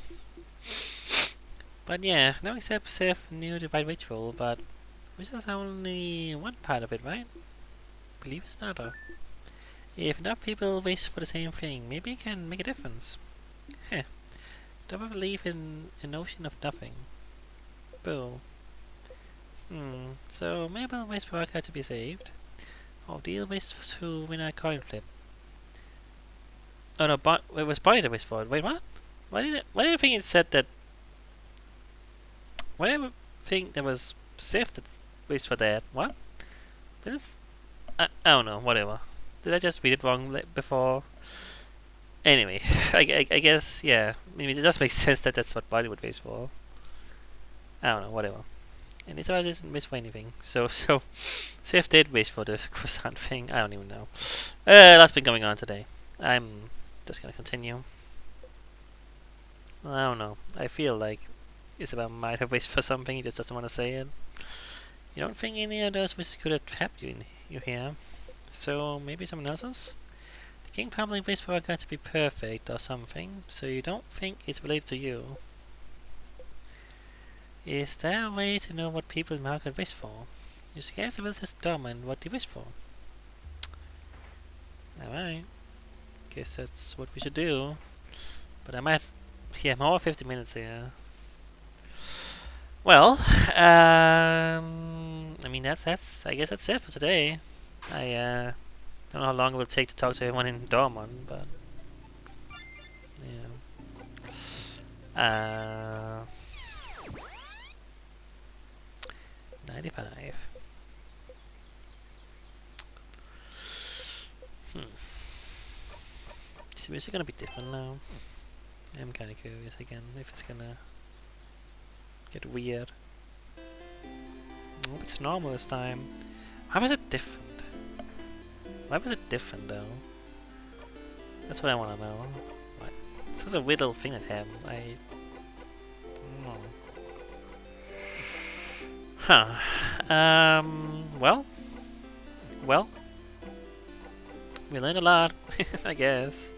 But yeah, no except Sif knew the right ritual, but which is only one part of it, right? I believe it's another. If enough people wish for the same thing, maybe it can make a difference. Heh. Don't ever believe in a notion of nothing. Boo. So Mabel wished for Akka to be saved. Odile wished to win a coin flip. Oh no, it was Bonnie that wished for it. Wait, what? Why did you think it said that? Why did I think there was Sif that wished for that? What? I don't know, whatever. Did I just read it wrong before? Anyway, I guess, yeah. I mean, it does make sense that that's what Bonnie would wish for. I don't know, whatever. And this doesn't wish for anything. So Sif did wish for the croissant thing. I don't even know. That's been going on today. I'm just gonna continue. I don't know. I feel like Isabel might have wished for something, he just doesn't want to say it. You don't think any of those wishes could have trapped you here? So maybe someone else's? The king probably wished for a god to be perfect or something, so you don't think it's related to you. Is there a way to know what people in Margaret wish for? You scarcely will just determine what they wish for. Alright. Guess that's what we should do. But I might... Yeah, more 50 minutes here. Well, I mean that's I guess that's it for today. I don't know how long it will take to talk to everyone in Dortmund, but yeah. 95. Is it gonna be different now? I'm kinda curious again if it's gonna get weird. I hope it's normal this time. Why was it different? Why was it different though? That's what I wanna know. What? It's just a weird little thing that happened. I don't know. Huh. Well. We learned a lot, I guess.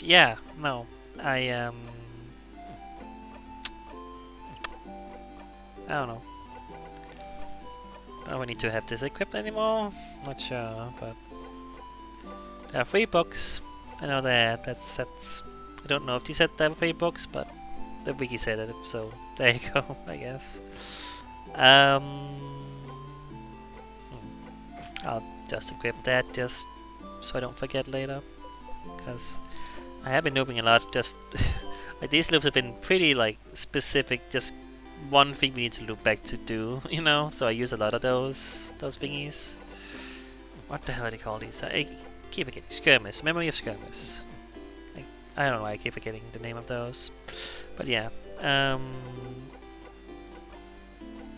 Yeah, no. I don't know. I don't need to have this equipped anymore. Not sure, but there are 3 books. I know that. That's. I don't know if they said there were 3 books, but the wiki said it. So there you go. I guess. I'll just equip that just so I don't forget later, because I have been looping a lot. Just like these loops have been pretty like specific. Just one thing we need to loop back to do, you know. So I use a lot of those thingies. What the hell are they called these? I keep forgetting. Skirmish, memory of skirmish. I don't know why I keep forgetting the name of those, but yeah.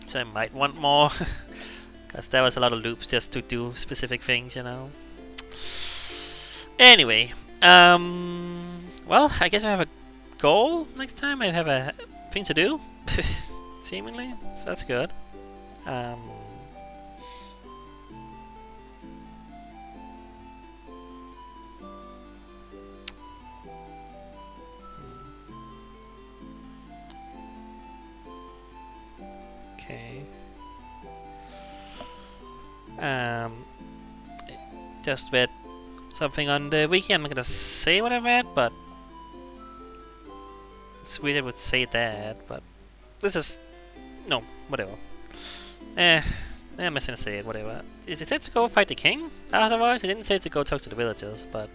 So I might want more, because there was a lot of loops just to do specific things, you know. Anyway, well, I guess I have a goal next time. I have a thing to do, seemingly. So that's good. Okay. Just read something on the wiki. I'm not gonna say what I read, but it's weird I would say that. But this is no, whatever. I'm just gonna say it. Whatever. Is it said to go fight the king? Otherwise, it didn't say to go talk to the villagers, but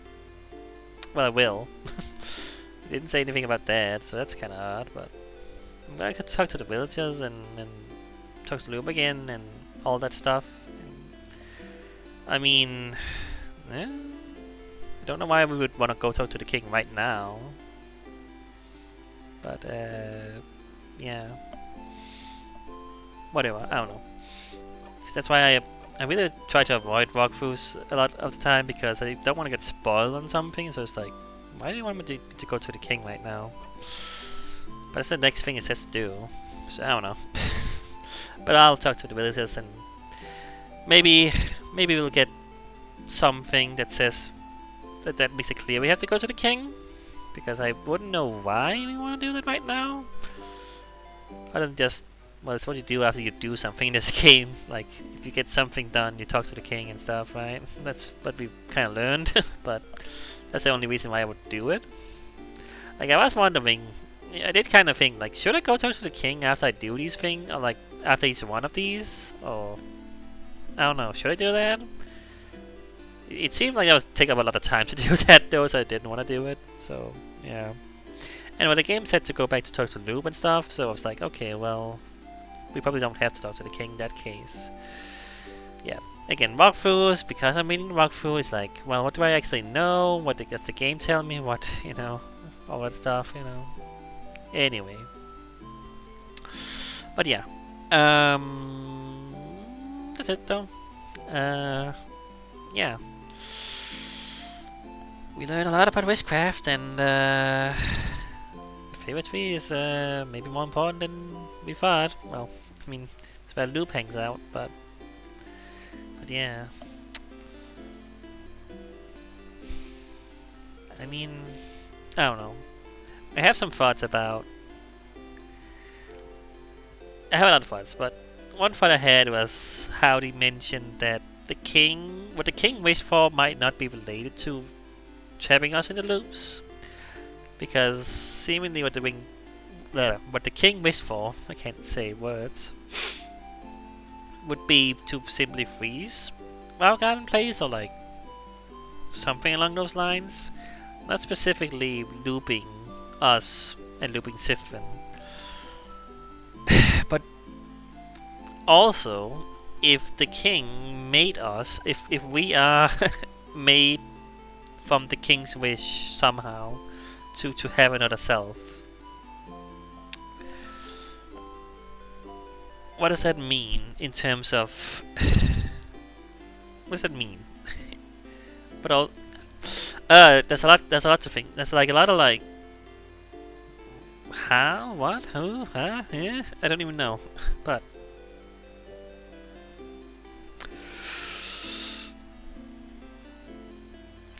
well, I will. It didn't say anything about that, so that's kind of odd. But I could talk to the villagers and talk to Loop again and all that stuff. I mean, I don't know why we would want to go talk to the king right now. But, yeah. Whatever, I don't know. That's why I really try to avoid walkthroughs a lot of the time, because I don't want to get spoiled on something, so it's like, why do you want me to go to the king right now? But that's the next thing it says to do, so I don't know. But I'll talk to the villagers and maybe we'll get something that says that makes it clear we have to go to the king, because I wouldn't know why we want to do that right now. Other than just, well, it's what you do after you do something in this game. Like, if you get something done, you talk to the king and stuff, right? That's what we kind of learned, but that's the only reason why I would do it. Like, I was wondering, I did kind of think, like, should I go talk to the king after I do these things, or like after each one of these, or I don't know, should I do that? It seemed like that would take up a lot of time to do that, though, so I didn't want to do it, so yeah. And when the game said to go back to talk to Noob and stuff, so I was like, okay, well, we probably don't have to talk to the king in that case. Yeah. Again, walkthroughs, because I'm reading walkthrough, it's like, well, what do I actually know? What does the game tell me? What, you know, all that stuff, you know. Anyway. But yeah. That's it, though. Yeah. We learned a lot about witchcraft, and the favorite tree is maybe more important than we thought. Well, I mean, it's where Loop hangs out, but yeah. I mean, I don't know. I have some thoughts about. I have a lot of thoughts, but one thought I had was how they mentioned that what the king wished for might not be related to trapping us in the loops, because seemingly what the king wished for, I can't say words, would be to simply freeze our garden place, or like something along those lines, not specifically looping us and looping Siphon. But also, if the king made us, if we are made from the king's wish somehow to have another self, what does that mean in terms of what does that mean? But all there's a lot to think. There's like a lot of like how, what, who, huh, eh? I don't even know. But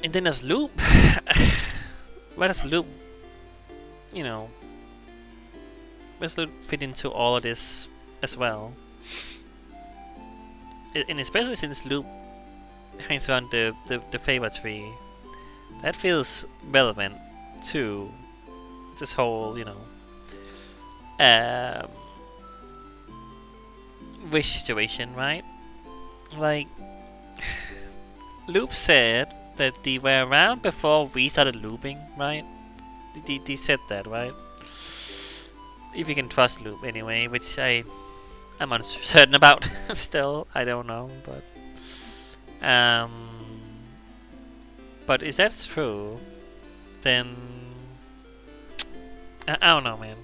and then there's Loop. Where does Loop, you know, where does Loop fit into all of this as well? And especially since Loop hangs around the favor tree, that feels relevant to this whole, you know, wish situation, right? Like, Loop said that they were around before we started looping, right? They said that, right? If you can trust Loop anyway, which I'm uncertain about still, I don't know, but if that's true, then I don't know, man.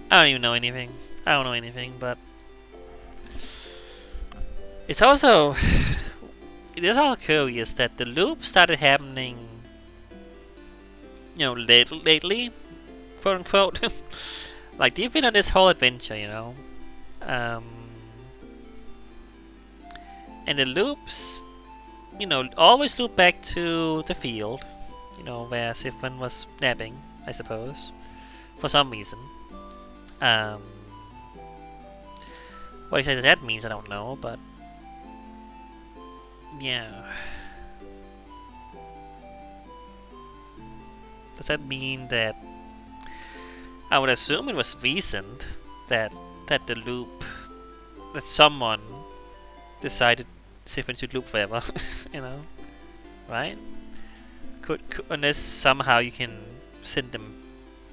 I don't even know anything. I don't know anything, but it's also it is all curious that the loop started happening, you know, lately, quote unquote. Like, you've been on this whole adventure, you know. And the loops, you know, always loop back to the field, you know, where Siphon was napping, I suppose, for some reason. What exactly that means, I don't know, but yeah. Does that mean that I would assume it was recent that the loop, that someone decided Siphon should loop forever, you know, right? Could unless somehow you can send them,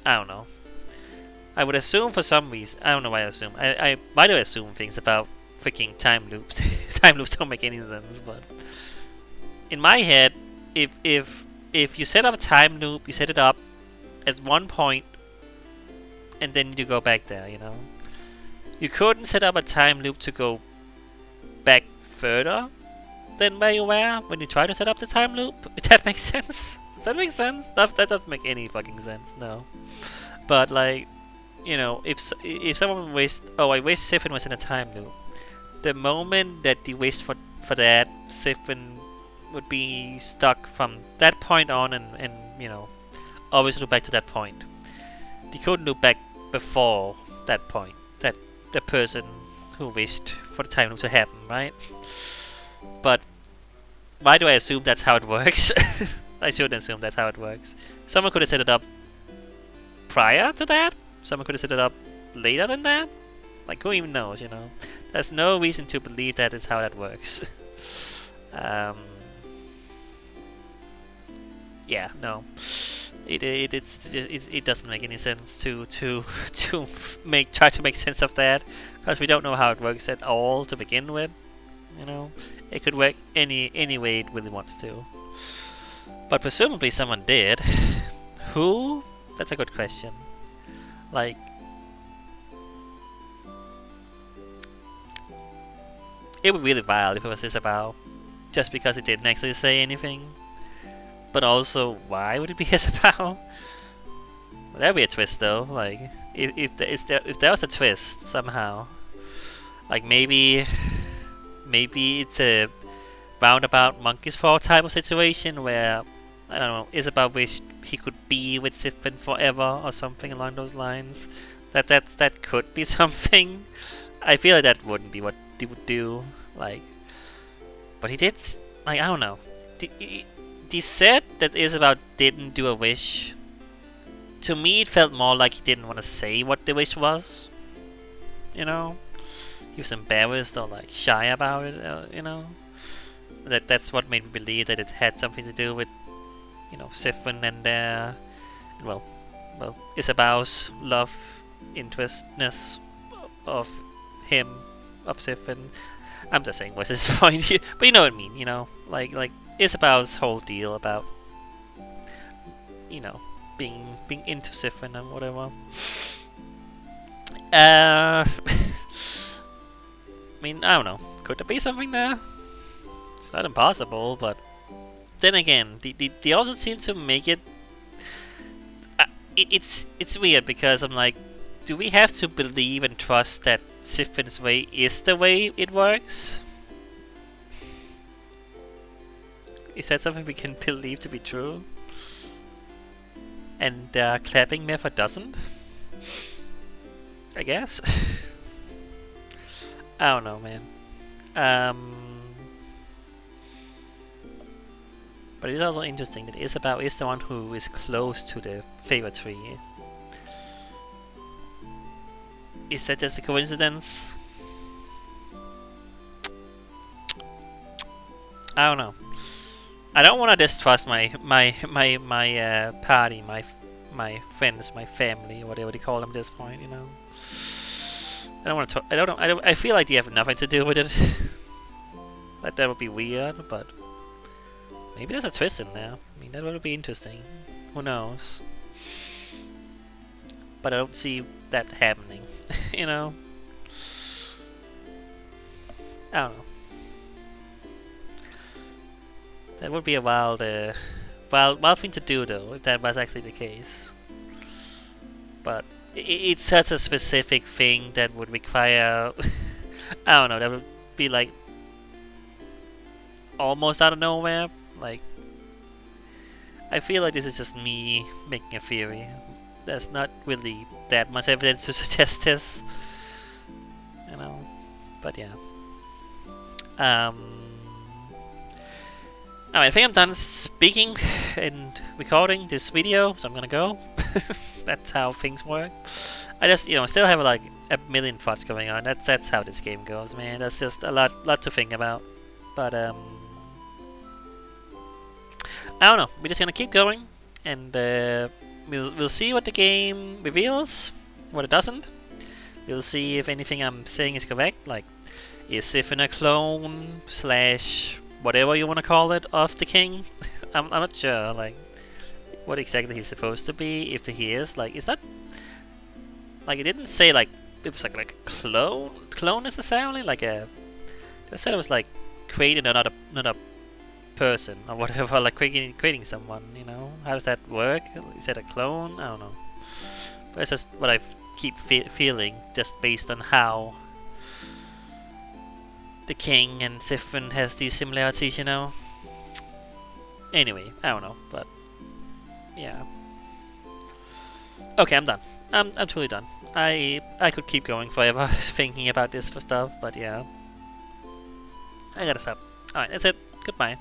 I don't know. I would assume for some reason, I don't know why I assume. I might have assumed things about freaking time loops. Time loops don't make any sense, but in my head, if you set up a time loop, you set it up at one point, and then you go back there, you know. You couldn't set up a time loop to go back further than where you were when you try to set up the time loop. If that makes sense. Does that make sense? That doesn't make any fucking sense, no. But like, you know, if someone wished, oh, I wish Siphon was in a time loop. The moment that you wished for that, Siphon would be stuck from that point on, and you know, always loop back to that point. They couldn't loop back before that point. That the person who wished for the time loop to happen, right? But why do I assume that's how it works? I shouldn't assume that's how it works. Someone could have set it up prior to that. Someone could have set it up later than that. Like, who even knows, you know? There's no reason to believe that is how that works. Yeah, no. It doesn't make any sense to try to make sense of that, because we don't know how it works at all to begin with. You know, it could work any way it really wants to. But presumably someone did. Who? That's a good question. Like, it would be really wild if it was Isabel, just because it didn't actually say anything. But also, why would it be Isabel? That'd be a twist, though. Like, if there was a twist somehow, like maybe it's a roundabout monkey's paw type of situation where, I don't know, Isabel wished he could be with Siphon forever or something along those lines. That could be something. I feel like that wouldn't be what he would do. Like, but he did. Like, I don't know. He said that Isabel didn't do a wish. To me, it felt more like he didn't want to say what the wish was. You know, he was embarrassed or like shy about it. You know, that's what made me believe that it had something to do with, you know, Siphon and well, Isabel's love interestness of him, of Siphon. I'm just saying what's his point here, but you know what I mean. You know, like Isabel's whole deal about, you know, being into Siphon and whatever. I mean, I don't know. Could there be something there? It's not impossible, but then again, they also seem to make it. It's weird because I'm like, do we have to believe and trust that Siphon's way is the way it works? Is that something we can believe to be true? And the clapping method doesn't? I guess? I don't know, man. But it's also interesting that Isabel is the one who is close to the favorite tree. Is that just a coincidence? I don't know. I don't want to distrust my party, my friends, my family, whatever they call them at this point. You know, I don't want to. I feel like they have nothing to do with it. That would be weird, but maybe there's a twist in there. I mean, that would be interesting. Who knows? But I don't see that happening. You know, I don't know. That would be a wild thing to do, though, if that was actually the case. But it's such a specific thing that would require I don't know, that would be like almost out of nowhere. Like, I feel like this is just me making a theory. There's not really that much evidence to suggest this, you know. But yeah. Alright, I think I'm done speaking and recording this video, so I'm gonna go. That's how things work. I just, still have like a million thoughts going on. That's how this game goes, man. That's just a lot to think about. But I don't know. We're just gonna keep going, and we'll see what the game reveals, what it doesn't. We'll see if anything I'm saying is correct. Like, is Siphon a clone / whatever you want to call it of the king? I'm not sure. Like, what exactly he's supposed to be. If he is, like, is that like, it didn't say like it was like a clone necessarily. Like they said it was like creating another person or whatever, like creating someone, How does that work? Is that a clone? I don't know. But it's just what I keep feeling, just based on how the king and Siphon has these similarities, Anyway, I don't know, but yeah. Okay, I'm done. I'm totally done. I could keep going forever thinking about this for stuff, but yeah. I gotta stop. Alright, that's it. Goodbye.